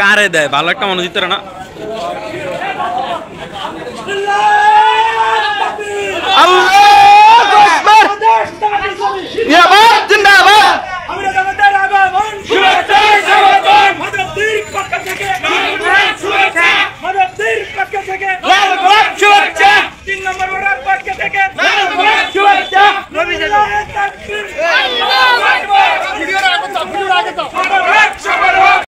কারে দেয় ভালো একটা মানুষ দিতে না আল্লাহু আকবার জিন্দাবাদ জিন্দাবাদ আমরা আমাদের আগমন শুভেচ্ছা স্বাগতম মানবদের পক্ষ থেকে শুভেচ্ছা মানবদের পক্ষ থেকে শুভেচ্ছা 3 নম্বর ওয়ার্ডের পক্ষ থেকে শুভেচ্ছা নবী তাকবীর